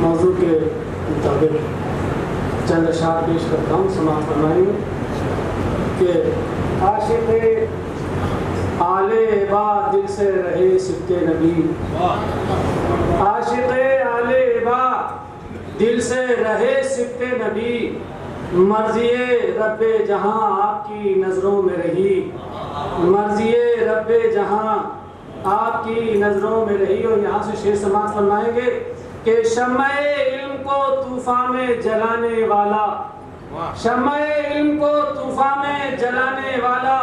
موضوع کے مطابق چند اشعار پیش کرتا ہوں، سماعت فرمائیں کہ عاشق آل عبا دل سے رہے صدق نبی، عاشق آل عبا دل سے رہے صدق نبی، مرضی رب جہاں آپ کی نظروں میں رہی، مرضی رب جہاں آپ کی نظروں میں رہی۔ اور یہاں سے شعر سماعت فرمائیں گے کہ شمع علم کو طوفان میں جلانے والا، شمع علم کو طوفان میں جلانے والا،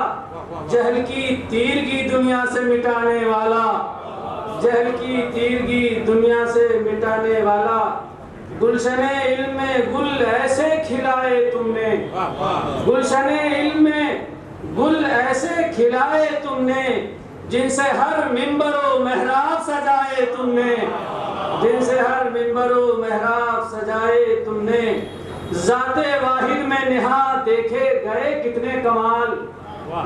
جہل کی تیرگی دنیا سے مٹانے والا، جہل کی تیرگی دنیا سے مٹانے والا، گلشن علم میں گل ایسے کھلائے تم نے، گلشن علم میں گل ایسے کھلائے تم نے، جن سے ہر منبر و محراب سجائے تم نے، جن سے ہر منبر و محراب سجائے تم نے، ذات واحد میں نہاد دیکھے گئے کتنے کمال،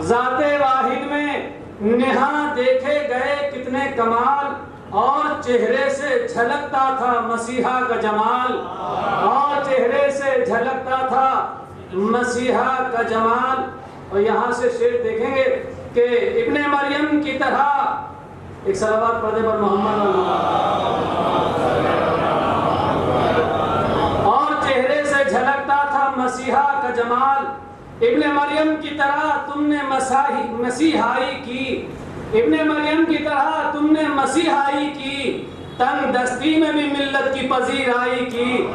ذات واحد میں نہاد دیکھے گئے کتنے کمال، اور چہرے سے جھلکتا تھا مسیحا کا جمال، اور چہرے سے جھلکتا تھا مسیحا کا جمال۔ اور یہاں سے شعر دیکھیں گے کہ ابن مریم کی طرح، ایک صلوات پڑھنے پر محمد اور چہرے سے جھلکتا تھا مسیحا کا جمال، ابن مریم کی طرح تم نے مسیحائی کی، ابن مریم کی طرح تم نے مسیحائی کی، تنگ دستی میں بھی ملت کی پذیرائی کی،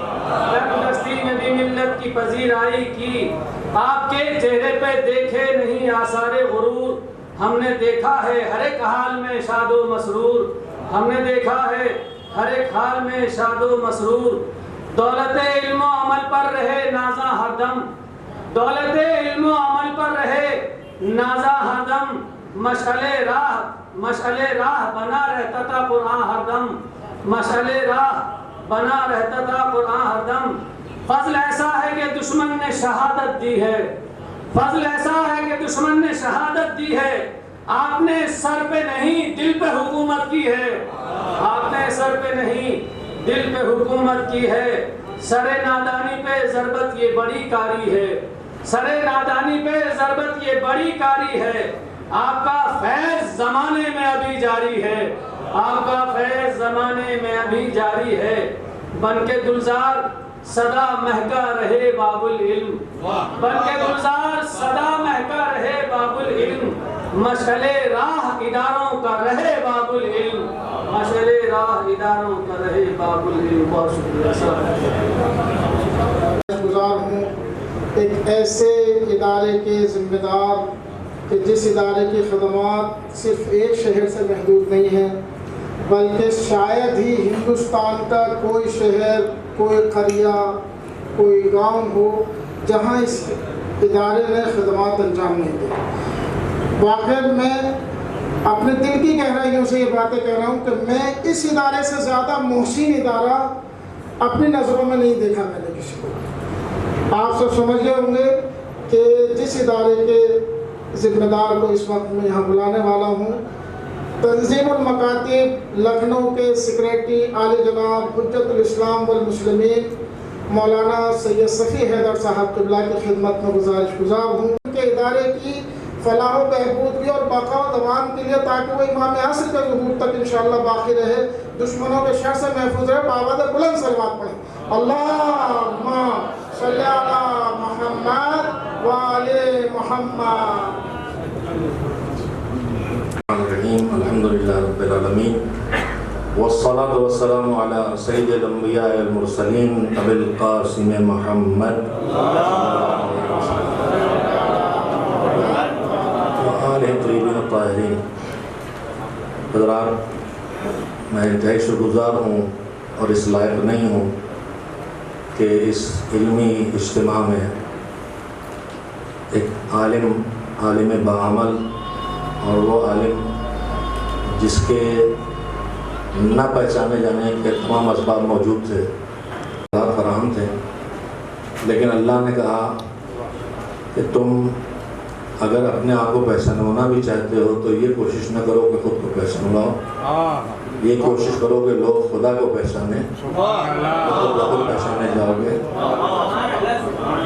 تنگ دستی میں بھی ملت کی پذیرائی کی، آپ کے چہرے پہ دیکھے نہیں آثار غرور، ہم نے دیکھا ہے ہر ایک حال میں شاد و مسرور، ہم نے دیکھا ہے ہر ایک حال میں شاد و مسرور، دولت علم و عمل پر رہے نازا ہر دم، دولت علم و عمل پر رہے نازا ہر دم، مشعل راہ بنا رہتا تھا قرآن ہر دم، مشعل راہ بنا رہتا تھا قرآن ہر دم، فضل ایسا ہے کہ دشمن نے شہادت دی ہے، فضل ایسا ہے کہ دشمن نے شہادت دی ہے، آپ نے سر پہ نہیں دل پہ حکومت کی ہے، آپ نے سر پہ نہیں دل پہ حکومت کی ہے، سر نادانی پہ ضربت یہ بڑی کاری ہے، سر نادانی پہ ضربت یہ بڑی کاری ہے، آپ کا فیض زمانے میں ابھی جاری ہے، آپ کا فیض زمانے میں ابھی جاری ہے، بن کے گلزار صدا مہکا رہے باب العلم، بن کے گلزار صدا مہکا رہے باب العلم، مشعل راہ اداروں کا رہے باب العلم، مشعل راہ اداروں کا رہے باب العلم۔ بہت شکریہ۔ گزار ہوں ایک ایسے ادارے کے ذمہ دار کہ جس ادارے کی خدمات صرف ایک شہر سے محدود نہیں ہیں، بلکہ شاید ہی ہندوستان کا کوئی شہر، کوئی قریہ، کوئی گاؤں ہو جہاں اس ادارے نے خدمات انجام نہیں دی۔ واقعی میں اپنے دل کی گہرائیوں سے یہ باتیں کہہ رہا ہوں کہ میں اس ادارے سے زیادہ محسن ادارہ اپنی نظروں میں نہیں دیکھا میں نے کسی کو۔ آپ سب سمجھ گئے ہوں گے کہ جس ادارے کے ذمہ دار کو اس وقت میں یہاں بلانے والا ہوں، تنظیم المکاتب لکھنؤ کے سیکریٹری عالی جناب حجت الاسلام والمسلمین مولانا سید صفی حیدر صاحب قبلہ کی خدمت میں گزارش گزار ہوں کہ ادارے کی فلاح و بہبود کی اور بقا و دوام کے لیے تاکہ وہ امام عصر کے ظہور تک انشاءاللہ باقی رہے، دشمنوں کے شر سے محفوظ رہے، باوجود بلند صلوات پڑھیں۔ اللہم صلی علی محمد وآل محمد۔ الحمدللہ رب العالمین والصلاة والسلام علی سید الانبیاء المرسلین ابی القاسم محمد وآلہ الطیبین الطاہرین۔ حضرات، میں انتہائی شکرگزار ہوں اور اس لائق نہیں ہوں کہ اس علمی اجتماع میں ایک عالم باعمل اور وہ عالم جس کے نہ پہچانے جانے کے تمام اسباب موجود تھے، فراہم تھے، لیکن اللہ نے کہا کہ تم اگر اپنے آپ کو پہچانوانا بھی چاہتے ہو تو یہ کوشش نہ کرو کہ خود کو پہچانواؤ، یہ کوشش کرو کہ لوگ خدا کو پہچانے تو خود پہچانے جاؤ گے۔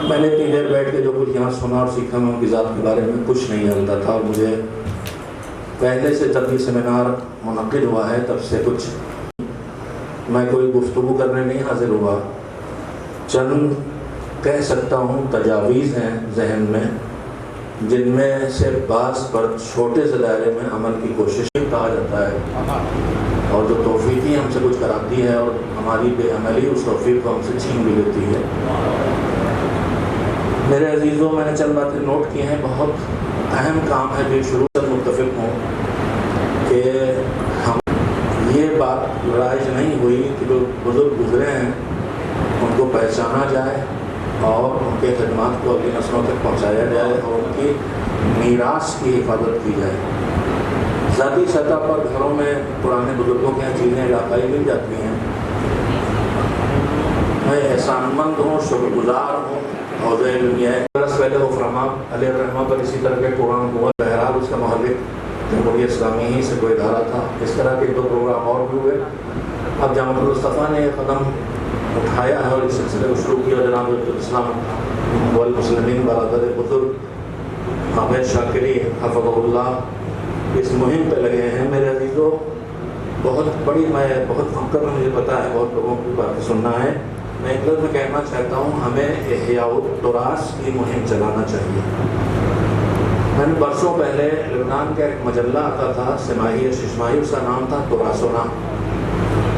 میں نے اتنی دیر بیٹھ کے جو کچھ یہاں سنا اور سیکھا، میں ان کی ذات کے بارے میں کچھ نہیں جانتا تھا، اور مجھے پہلے سے جب یہ سیمینار منعقد ہوا ہے تب سے کچھ میں کوئی گفتگو کرنے نہیں حاضر ہوا، چند کہہ سکتا ہوں تجاویز ہیں ذہن میں، جن میں سے بعض پر چھوٹے سے دائرے میں عمل کی کوشش کہا جاتا ہے، اور جو توفیق ہی ہم سے کچھ کراتی ہے اور ہماری بے عملی اس توفیق کو ہم سے چھین بھی لیتی ہے۔ میرے عزیزوں، میں نے چند باتیں نوٹ کی ہیں، بہت اہم کام ہے جو شروع سے متفق ہوں کہ ہم یہ بات رائج نہیں ہوئی کہ جو بزرگ گزرے ہیں ان کو پہچانا جائے اور ان کے خدمات کو اگلی نسلوں تک پہنچایا جائے اور ان کی میراث کی حفاظت کی جائے۔ ذاتی سطح پر گھروں میں پرانے بزرگوں کی چیزیں علاقائی مل جاتی ہیں، میں احسان مند ہوں، شکر گزار ہوں۔ حوضہ علمیہ برس پہلے غفرما علیہ الرحمہ پر اسی طرح کے پروگرام ہوا، بہرحال اس کا محرک جمہوریہ اسلامی ہی سے کوئی ادارہ تھا، اس طرح کے 2 پروگرام اور بھی ہوئے۔ اب جامعۃ المصطفیٰ نے یہ قدم اٹھایا ہے اور اس سلسلے کو شروع کیا، جناب الاسلام والمسلمین برادر بزرگ حامد شاکری حفظہ اللہ اس مہم پہ لگے ہیں۔ میرے عزیزوں، بہت بڑی بہت فخر میں مجھے پتا ہے، بہت لوگوں کی باتیں سننا ہے، میں ایک لفظ میں کہنا چاہتا ہوں، ہمیں احیاء التراث کی مہم چلانا چاہیے۔ میں نے برسوں پہلے لبنان کا ایک مجلہ آتا تھا سماہی ششماہی، اس کا نام تھا تراثنا،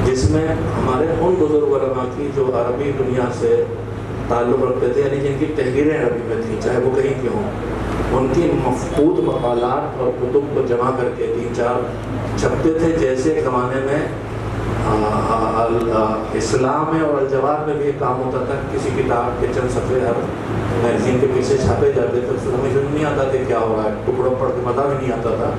جس میں ہمارے ان بزرگ علماء کی جو عربی دنیا سے تعلق رکھتے تھے، یعنی جن کی تحریریں عربی میں تھیں، چاہے وہ کہیں کی ہوں، ان کی مفقود مقالات اور کتب کو جمع کر کے 3-4 چھپتے تھے، جیسے ایک زمانے میں اسلام میں اور الجواب میں بھی ایک کام ہوتا تھا، کسی کتاب کے چند صفحے ہر میگزین کے پیچھے چھاپے جاتے تھے، اس سے ہمیں نہیں آتا تھا کیا ہو رہا ہے، ٹکڑوں پڑھ کے مزہ بھی نہیں آتا تھا،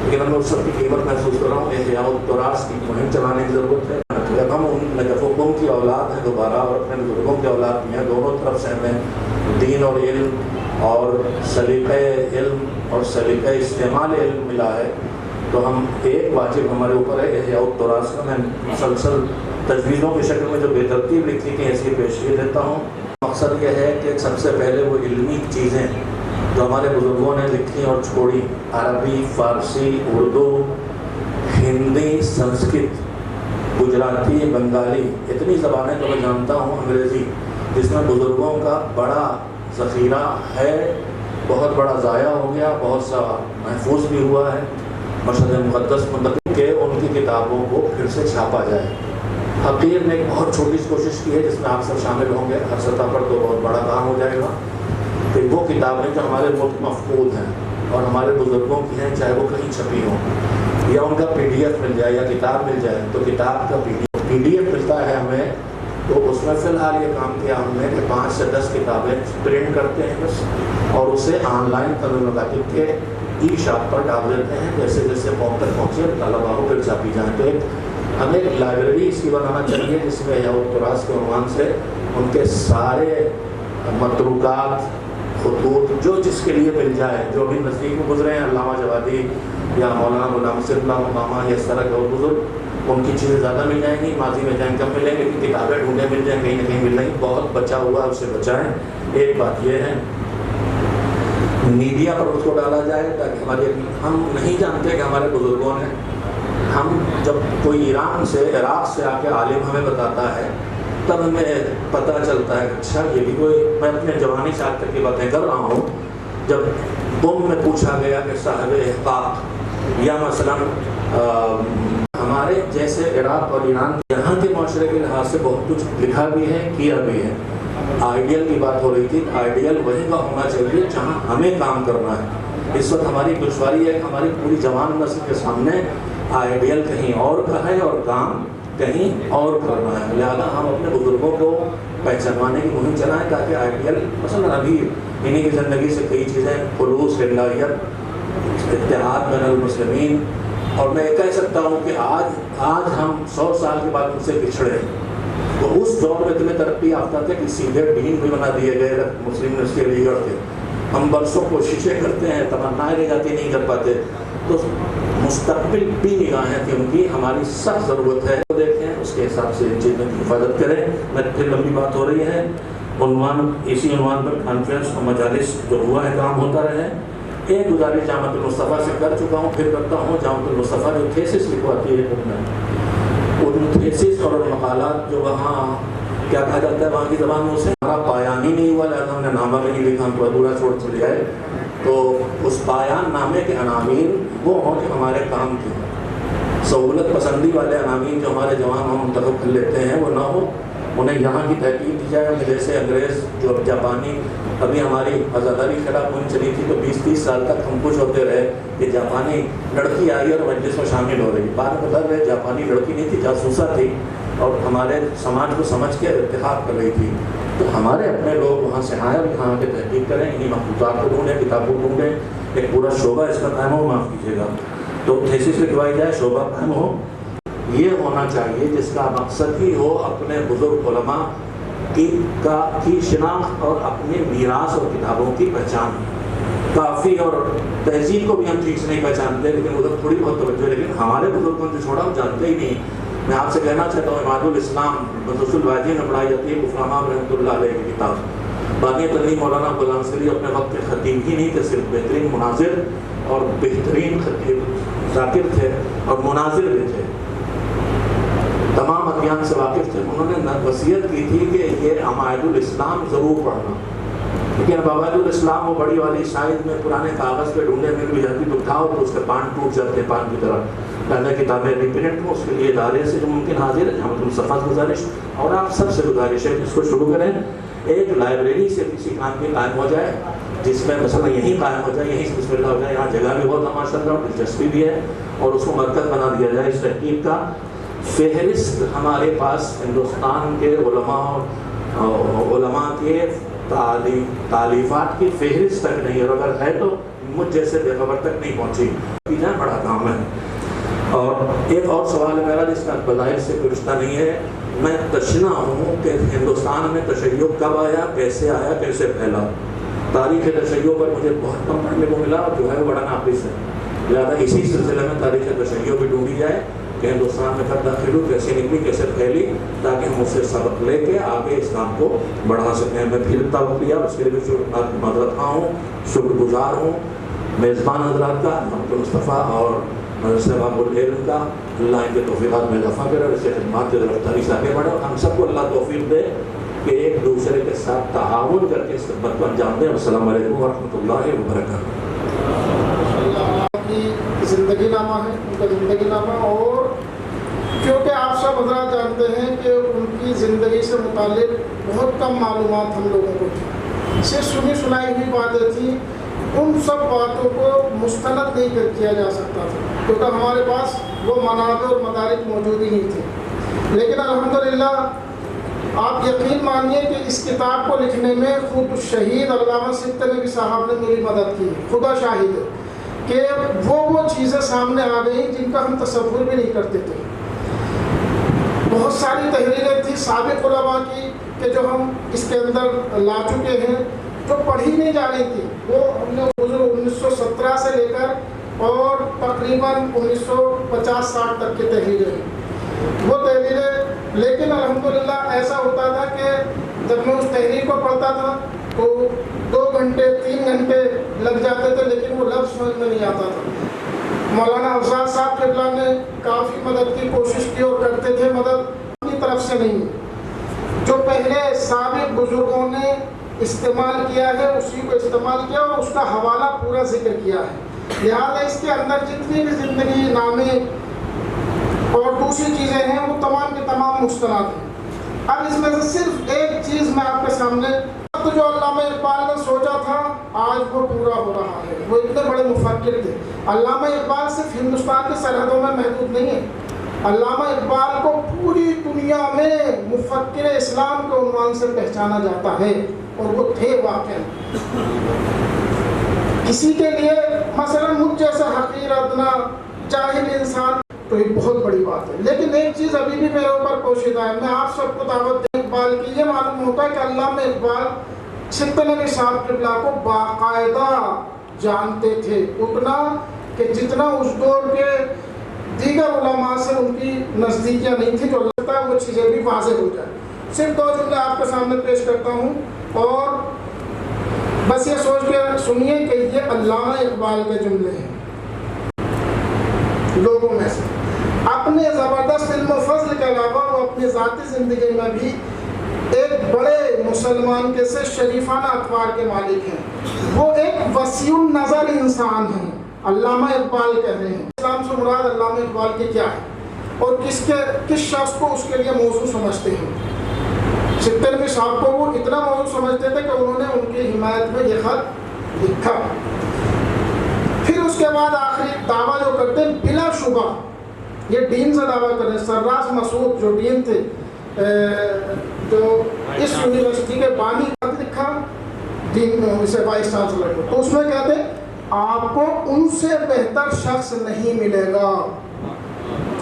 لیکن میں اس سب کی قیمت محسوس کر رہا ہوں۔ احیاء التراث کی مہم چلانے کی ضرورت ہے۔ جب ہم ان نجفوں کی اولاد ہیں دوبارہ اور اپنے بزرگوں کی اولاد بھی ہیں، دونوں طرف سے ہمیں دین اور علم اور سلیقہ علم اور سلیقہ استعمال علم ملا ہے، تو ہم ایک واجب ہمارے اوپر ہے احیاء التراث کا۔ میں مسلسل تجویزوں کی شکل میں جو بے ترتیب لکھی کہ ایسی پیشگی دیتا ہوں۔ مقصد یہ ہے کہ سب سے پہلے وہ علمی چیزیں جو ہمارے بزرگوں نے لکھی اور چھوڑی، عربی، فارسی، اردو، ہندی، سنسکرت، گجراتی، بنگالی، اتنی زبانیں تو میں جانتا ہوں، انگریزی، جس میں بزرگوں کا بڑا ذخیرہ ہے، بہت بڑا ضائع ہو گیا، بہت سا محفوظ بھی ہوا ہے۔ مشہد مقدس منتقل کے ان کی کتابوں کو پھر سے چھاپا جائے۔ حقیر نے ایک بہت چھوٹی سی کوشش کی ہے جس میں آپ سب شامل ہوں گے، ہر سطح پر تو بہت بڑا کام ہو جائے گا کہ وہ کتابیں جو ہمارے ملک مفقود ہیں اور ہمارے بزرگوں کی ہیں، چاہے وہ کہیں چھپی ہوں یا ان کا PDF مل جائے یا کتاب مل جائے، تو کتاب کا PDF ملتا ہے ہمیں، تو اس میں فی الحال یہ کام کیا ہم نے کہ 5 سے 10 کتابیں پرنٹ کرتے ہیں بس، اور اسے آن لائن تنظیم مکاتب کے ای شاپ پر ڈال دیتے ہیں، جیسے جیسے قوم تک پہنچے طلباء کو پھر چھاپی جائیں۔ تو ہمیں ایک لائبریری اس کی بنانا چاہیے جس میں احیاء التراث کے عنوان سے ان کے سارے متروکات، خطوط، جو جس کے لیے مل جائے، جو بھی نزدیک میں گزرے ہیں، علامہ جوادی یا مولانا غلام نصیر اللہ مقامہ یا اس طرح کے اور بزرگ، ان کی چیزیں زیادہ مل جائیں گی، ماضی میں جائیں کم ملیں گے، لیکن کتابیں ڈھونڈے مل جائیں، کہیں نہ کہیں مل رہی، بہت بچا ہوا ہے اسے بچائیں۔ ایک بات یہ ہے میڈیا پر اس کو ڈالا جائے تاکہ ہمارے ہم نہیں جانتے کہ ہمارے بزرگوں نے، ہم جب کوئی ایران سے عراق سے آ کے عالم ہمیں بتاتا ہے تب ہمیں پتہ چلتا ہے اچھا یہ بھی کوئی، میں اپنے جوانی سے آج تک کی باتیں کر رہا ہوں، جب بم میں پوچھا گیا کہ صاحب احقاق یا مثلا ہمارے جیسے عراق اور ایران یہاں کے معاشرے کے لحاظ سے بہت کچھ لکھا بھی ہے، کیا بھی ہے۔ آئیڈیل کی بات ہو رہی تھی، آئیڈیل وہی کا ہونا چاہیے جہاں ہمیں کام کرنا ہے۔ اس وقت ہماری دشواری ہے کہ ہماری پوری جوان نسل کے سامنے آئیڈیل کہیں اور کا ہے اور کام کہیں اور کرنا ہے، لہذا ہم اپنے بزرگوں کو پہچانوانے کی مہم چلائیں تاکہ آئیڈیل مثلا ابھی انہیں کی زندگی سے کئی چیزیں، خلوص، للہیت، اتحاد بین المسلمین، اور میں یہ کہہ سکتا ہوں کہ آج ہم 100 سال کے بعد ان سے پچھڑے ہیں، تو اس دور میں اتنے ترقی یافتہ تھے کہ سیدھے ڈین بھی بنا دیے گئے مسلم یونیورسٹی علی گڑھ کے، ہم برسوں کوششیں کرتے ہیں، تمنائیں رہ جاتی نہیں کر پاتے، تو مستقبل بھی نگاہیں تھیں ان کی، ہماری سخت ضرورت ہے دیکھیں، اس کے حساب سے ان چیزوں کی حفاظت کریں۔ میں پھر لمبی بات ہو رہی ہے، اسی عنوان پر کانفرنس اور مجالس جو ہوا ہے کام ہوتا رہے۔ ایک گزارش جامعۃ المصطفیٰ سے کر چکا ہوں، پھر کرتا ہوں، جامعۃ المصطفیٰ جو تھیسس لکھواتی ہے ان تھیسس اور مقالات جو وہاں کیا کہا جاتا ہے وہاں کی زبان میں، اسے ہمارا پایان ہی نہیں ہوا، لہٰذا ہم نے نامہ میں نہیں لکھا، ہم تو ادھورا چھوڑ چلے آئے۔ تو اس پایان نامے کے عناوین وہ ہوں جو ہمارے کام کے ہوں، سہولت پسندی والے عناوین جو ہمارے جوان ہم منتخب کر لیتے ہیں وہ نہ ہو، انہیں یہاں کی تحقیق دی جائے۔ جیسے انگریز جو جاپانی، ابھی ہماری آزاداری کے خلاف مہم چلی تھی تو 20-30 سال تک ہم خوش ہوتے رہے کہ جاپانی لڑکی آئی اور مجلس میں شامل ہو رہی، بعد میں پتہ رہے جاپانی لڑکی نہیں تھی، جاسوسہ تھی اور ہمارے سماج کو سمجھ کے اتحاد کر رہی تھی۔ تو ہمارے اپنے لوگ وہاں سے آئے اور یہاں کے تحقیق کریں، انہیں مخطوطات کو ڈھونڈیں، کتابوں کو ڈھونڈیں، ایک پورا شعبہ اس کا قائم ہو، معاف کیجیے گا، تو تھیسس لکھوائی جائے، شعبہ قائم ہو۔ یہ ہونا چاہیے جس کا مقصد ہی ہو اپنے بزرگ علماء کی شناخت اور اپنے میراث اور کتابوں کی پہچان۔ کافی اور تہذیب کو بھی ہم ٹھیک سے نہیں پہچانتے، لیکن ادھر تھوڑی بہت توجہ ہے، لیکن ہمارے بزرگوں نے جو چھوڑا ہم جانتے ہی نہیں۔ میں آپ سے کہنا چاہتا ہوں، عماد الاسلام مدرسۃ الواجی میں پڑھائی جاتی ہے، کفرامہ رحمۃ اللہ علیہ کی کتاب۔ بانی تنظیم مولانا غلام نصری اپنے وقت کے خطیب ہی نہیں تھے، صرف بہترین مناظر اور بہترین خطیب ذاکر تھے اور مناظر بھی تھے، تمام ادیان سے واقف تھے۔ انہوں نے وصیت کی تھی کہ یہ عماد الاسلام ضرور پڑھنا، لیکن اب عماد الاسلام وہ بڑی والی شاید میں پرانے کاغذ پہ ڈھونڈے میں بھی جاتی تو اٹھاؤ تو اس کے پان ٹوٹ جاتے، پان کی طرح۔ لہٰذا کتابیں ریپرنٹ ہوں، اس کے لیے ادارے سے جو ممکن حاضر ہے، جامعۃ المصطفیٰ سے گزارش اور آپ سب سے گزارش ہے کہ اس کو شروع کریں۔ ایک لائبریری سے کسی کام کی قائم ہو جائے جس میں مثلا یہیں قائم ہو جائے، یہیں سے بسم اللہ ہو جائے، یہاں جگہ بھی بہت ہے ماشاء اللہ اور دلچسپی بھی ہے، اور اس کو مرکز بنا دیا جائے اس تحقیق کا۔ فہرست ہمارے پاس ہندوستان کے علماء کے تالیفات کی فہرست تک نہیں ہے، اور اگر ہے تو مجھ جیسے بے خبر تک نہیں پہنچی، بڑا کام ہے۔ اور ایک اور سوال ہے میرا جس کا بظاہر سے کوئی رشتہ نہیں ہے، میں تشنا ہوں کہ ہندوستان میں تشیع کب آیا، کیسے آیا، کیسے پھیلا۔ تاریخ تشیع پر مجھے بہت کم پڑھنے کو ملا اور جو ہے وہ بڑا ناقص ہے، لہٰذا اسی سلسلے میں تاریخ تشیع بھی ڈھونڈی جائے کہ ہندوستان میں کب داخل ہوئی، کیسے نکلی، کیسے پھیلی، تاکہ ہم اس سے سبق لے کے آگے اسلام کو بڑھا سکیں۔ میں پھر دعوت لیا، اس کے لیے معذرت خواہ ہوں، شکر گزار ہوں میزبان حضرات کا، جامعۃ المصطفیٰ اور مدرسہ باب العلم کا۔ اللہ ان کے توفیقات میں اضافہ کرے اور اسے خدمات کی رفتاری سے آگے بڑھے، اور ہم سب کو اللہ توفیق دے کہ ایک دوسرے کے ساتھ تعاون کر کے اس خدمت کو انجام دیں۔ السلام علیکم ورحمۃ اللہ وبرکاتہ۔ زندگی نامہ ہے، ان کا زندگی نامہ، اور کیونکہ آپ سب حضرات جانتے ہیں کہ ان کی زندگی سے متعلق بہت کم معلومات ہم لوگوں کو تھی، صرف سنی سنائی ہوئی باتیں تھیں، ان سب باتوں کو مستند نہیں کیا جا سکتا تھا کیونکہ ہمارے پاس وہ منابع اور مدارک موجود ہی نہیں تھے۔ لیکن الحمدللہ آپ یقین مانیے کہ اس کتاب کو لکھنے میں خود شہید علامہ سبطی صاحب نے میری مدد کی، خدا شاہد ہے کہ وہ چیزیں سامنے آ گئیں جن کا ہم تصور بھی نہیں کرتے تھے۔ بہت ساری تحریریں تھیں سابق علماء کی کہ جو ہم اس کے اندر لا چکے ہیں، جو پڑھی نہیں جا رہی تھی، وہ ہم نے 1917 سے لے کر اور تقریباً 1950-60 تک کی تحریریں ہیں وہ تحریریں۔ لیکن الحمدللہ ایسا ہوتا تھا کہ جب میں اس تحریر کو پڑھتا تھا تو 2 گھنٹے 3 گھنٹے لگ جاتے تھے، لیکن وہ لفظ سمجھ میں نہیں آتا تھا۔ مولانا افضال صاحب قبلہ نے کافی مدد کی کوشش کی اور کرتے تھے، مدد اپنی طرف سے نہیں، جو پہلے سابق بزرگوں نے استعمال کیا ہے اسی کو استعمال کیا اور اس کا حوالہ پورا ذکر کیا ہے۔ لہٰذا اس کے اندر جتنی بھی زندگی نامے اور دوسری چیزیں ہیں وہ تمام کے تمام مستند ہیں۔ اب اس میں سے صرف ایک چیز میں آپ کے سامنے، جو علامہ اقبال نے سوچا تھا آج وہ پورا ہو رہا ہے۔ وہ اتنے بڑے مفکر تھے۔ علامہ اقبال صرف ہندوستان کی سرحدوں میں محدود نہیں ہے، علامہ اقبال کو پوری دنیا میں مفکر اسلام کے عنوان سے پہچانا جاتا ہے، اور وہ تھے واقعی۔ کسی کے لیے مثلا مجھ جیسا حقیر ادنا جاہل انسان تو ایک بہت بڑی بات ہے، لیکن ایک چیز ابھی بھی میرے اوپر پوشیدہ ہے، میں آپ سب کو دعوت دیں اقبال کی۔ یہ معلوم ہوتا ہے کہ علامہ اقبال سبطی صاحب قبلہ کو باقاعدہ جانتے تھے، اتنا کہ جتنا اس دور کے دیگر علماء سے ان کی نزدیکیاں نہیں تھیں، جو لگتا ہے وہ چیزیں بھی واضح ہو جائیں۔ صرف 2 جملے آپ کے سامنے پیش کرتا ہوں اور بس یہ سوچ کے سنیے کہ یہ علامہ اقبال کے جملے ہیں۔ لوگوں میں سے اپنے زبردست علم و فضل کے علاوہ وہ اپنی ذاتی زندگی میں بھی ایک بڑے مسلمان کے سے شریفانہ اطوار کے مالک ہیں۔ وہ ایک وسیع النظر انسان ہیں۔ علامہ اقبال کہہ رہے ہیں اسلام سے مراد علامہ اقبال کی کیا ہے اور کس شخص کو اس کے لیے موضوع سمجھتے ہیں۔ ستر صاحب کو وہ اتنا موضوع سمجھتے تھے کہ انہوں نے ان کی حمایت میں یہ خط لکھا۔ پھر اس کے بعد آخری دعویٰ جو کرتے ہیں بلا شبہ یہ دین سے دعویٰ کر رہے ہیں۔ سراج مسعود جو دین تھے، جو اس یونیورسٹی کے بانی خط لکھا دین اسے وائس چانسلر کو، تو اس میں کہتے ہیں آپ کو ان سے بہتر شخص نہیں ملے گا۔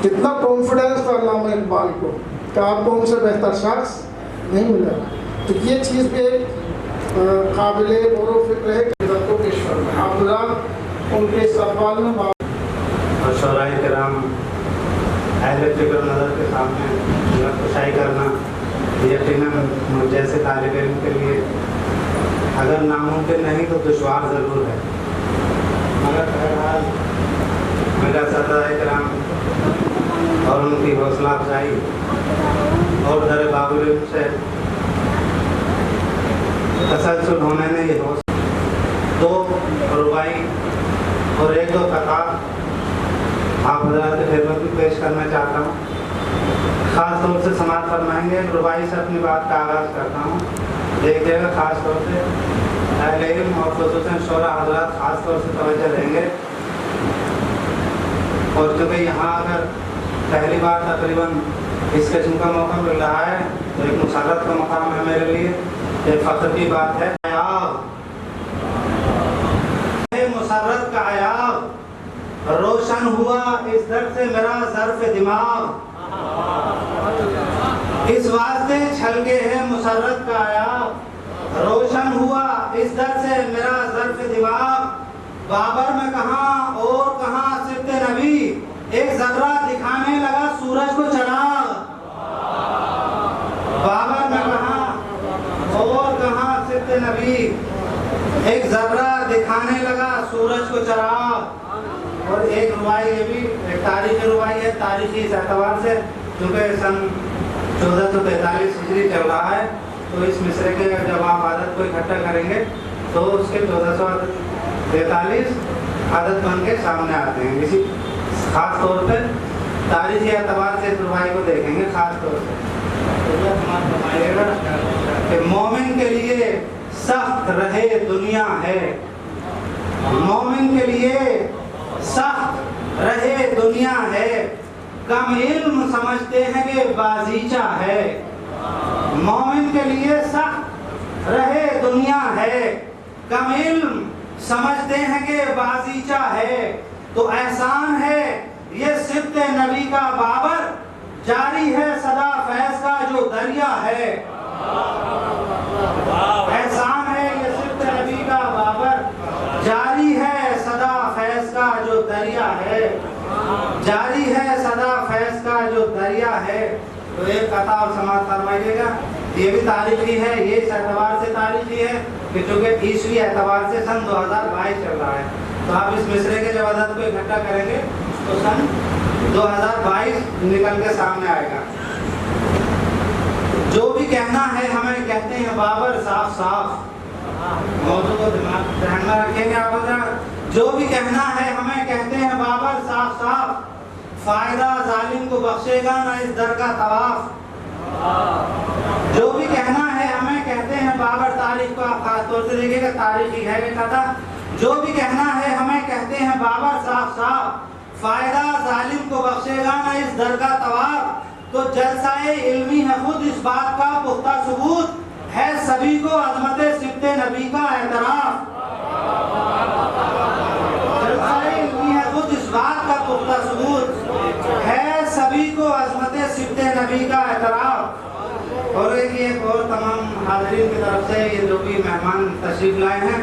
کتنا کانفیڈنس تھا علامہ اقبال کو کہ آپ کو ان سے بہتر شخص نہیں ملے گا۔ تو یہ چیز بھی ایک قابل غور و فکر ہے کہ کو پیش کرنا حافظان ان کے استقبال میں اور شعراء کرام اہل فکر و نظر کے سامنے کشائی کرنا یقیناً جیسے طالب علم کے لیے اگر ناممکن نہیں تو دشوار ضرور ہے، مگر بہرحال میرا اساتذہ کرام اور ان کی حوصلہ افزائی اور در باب العلم سے تسلسل ہونے نے یہ حوصلہ 2 رباعی اور 1-2 خطاب آپ حضرات کی خدمت میں پیش کرنا چاہتا ہوں۔ خاص طور سے سماعت فرمائیں گے، رباعی سے اپنی بات کا آغاز کرتا ہوں۔ دیکھیے گا خاص طور سے اہل علم اور خصوصاً شعراء حضرات خاص طور سے توجہ دیں گے، اور چونکہ یہاں اگر پہلی بار تقریباً اس قسم کا موقع مل رہا ہے تو ایک مسرت کا مقام ہے میرے لیے، ایک فخر کی بات ہے۔ مسرت کا عیاب روشن ہوا اس در سے میرا ظرف دماغ، اس واسطے چھلکے ہے مسرت کا عیاب روشن ہوا اس در سے میرا ظرف دماغ۔ بابر میں کہاں اور کہاں سبت نبی، ایک ذرہ دکھانے لگا سورج کو چراغ۔ بابر میں کہاں اور کہاں سبت نبی، ایک ذرہ دکھانے لگا سورج کو چراغ۔ اور ایک رباعی یہ بھی ایک تاریخی رباعی ہے، تاریخی اس اعتبار سے کیونکہ سن 1443 ہجری چل رہا ہے، تو اس مصرے کے جب آپ عدد کو اکٹھا کریں گے تو اس کے 1443 عدد بن کے سامنے آتے ہیں۔ اسی خاص طور پہ تاریخی اعتبار سے اس رباعی کو دیکھیں گے خاص طور سے، کہ مومن کے لیے سخت رہے دنیا ہے، مومن کے لیے سخت رہے دنیا ہے، کم علم سمجھتے ہیں کہ بازیچہ ہے۔ مومن کے لیے سخت رہے دنیا ہے، کم علم سمجھتے ہیں کہ بازیچہ ہے۔ تو احسان ہے یہ سبت نبی کا بابر، جاری ہے صدا فیض کا جو دریا ہے۔ احسان ہے یہ سبت نبی کا بابر، جاری ہے صدا فیض کا جو دریا ہے، جاری ہے صدا فیض کا جو دریا ہے۔ تو ایک قطع اور سماعت فرمائیے گا، یہ بھی تاریخی ہے، یہ اس اعتبار سے تاریخی ہے کہ چونکہ عیسوی اعتبار سے سن 2022 چل رہا ہے، تو آپ اس مصرے کے جب عدد کو اکٹھا کریں گے تو سن 2022 نکل کے سامنے آئے گا۔ جو بھی کہنا ہے ہمیں کہتے ہیں بابر صاف صاف، موضوع کو ذہن میں رکھیں گے آپ حضرات، جو بھی کہنا ہے ہمیں کہتے ہیں بابر صاف صاف، فائدہ ظالم کو بخشے گا نہ اس در کا طواف۔ جو بھی کہنا ہے ہمیں کہتے ہیں بابر، تاریخ کو آپ خاص طور سے دیکھیں گے تاریخی ہے یہ کہتا، جو بھی کہنا ہے ہمیں کہتے ہیں بابر صاف صاف، فائدہ ظالم کو بخشے گا نہ اس در کا طواف۔ تو جلسہ علمی ہے خود اس بات کا پختہ ثبوت ہے، سبھی کو عظمت سبت نبی کا اعتراف۔ جلسہ علمی ہے خود اس بات کا پختہ ثبوت ہے، سبھی کو عظمت سبت نبی کا اعتراف۔ اور ایک اور تمام حاضرین کی طرف سے یہ جو بھی مہمان تشریف لائے ہیں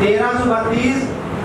1332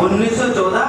1914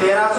1300।